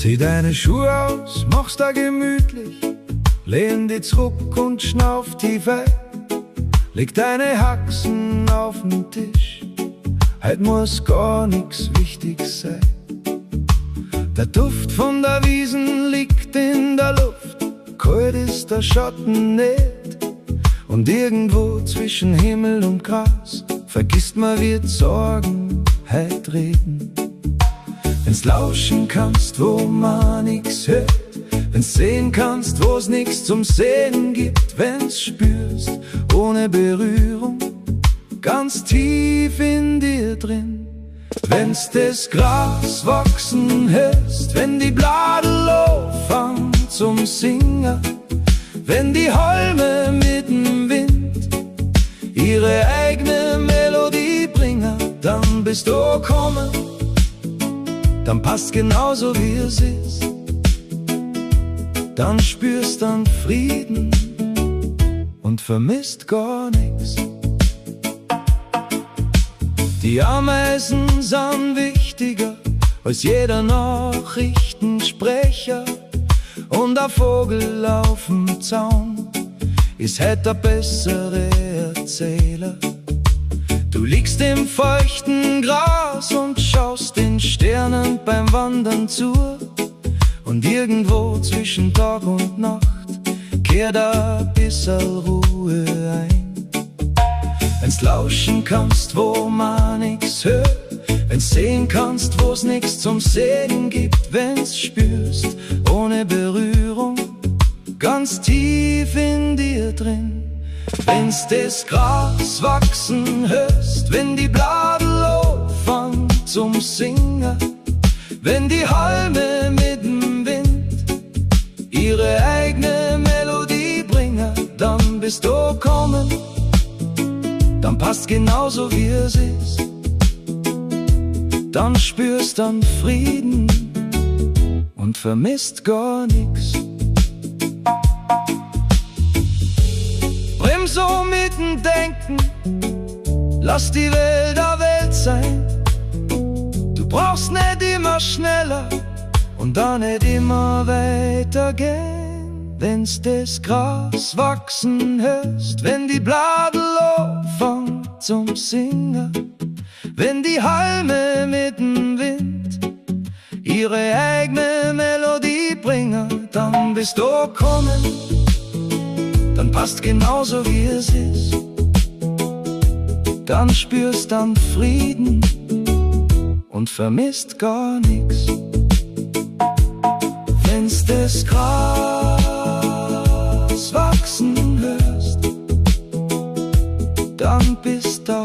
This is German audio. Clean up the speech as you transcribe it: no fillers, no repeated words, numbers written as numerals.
Zieh deine Schuhe aus, mach's da gemütlich, lehn dich zurück und schnauf tief ein. Leg deine Haxen auf den Tisch, heut muss gar nix wichtig sein. Der Duft von der Wiesen liegt in der Luft, kalt ist der Schatten nicht. Und irgendwo zwischen Himmel und Gras vergisst man, wird Sorgen heut reden. Wenn's lauschen kannst, wo man nix hört, wenn's sehen kannst, wo's nix zum Sehen gibt, wenn's spürst, ohne Berührung, ganz tief in dir drin. Wenn's das Gras wachsen hörst, wenn die Bladel anfangen zum Singen, wenn die Halme mit dem Wind ihre eigene Melodie bringen, dann bist du gekommen, dann passt genauso wie es ist. Dann spürst dann Frieden und vermisst gar nix. Die Ameisen sind wichtiger als jeder Nachrichtensprecher. Und ein Vogel auf dem Zaun ist heute der bessere Erzähler. Du liegst im feuchten Gras und schaust den Sternen beim Wandern zu. Und irgendwo zwischen Tag und Nacht kehrt ein bisschen Ruhe ein. Wenn's lauschen kannst, wo man nix hört, wenn's sehen kannst, wo's nix zum Sehen gibt, wenn's spürst, ohne Berührung, ganz tief in dir drin. Wenn's das Gras wachsen hörst, wenn die Bladel anfangen zum Singen, wenn die Halme mit dem Wind ihre eigene Melodie bringen, dann bist du gekommen, dann passt genauso wie es ist. Dann spürst dann Frieden und vermisst gar nix. Bremst so mit dem Denken, lass die Welt der Welt sein. Du brauchst nicht immer schneller und dann nicht immer weiter gehen. Wenn's das Gras wachsen hörst, wenn die Bladel anfangen zum Singen, wenn die Halme mit dem Wind ihre eigene Melodie bringen, dann bist du gekommen, dann passt genauso wie es ist. Dann spürst dann Frieden und vermisst gar nix. Wenn's das Gras wachsen hörst, dann bist du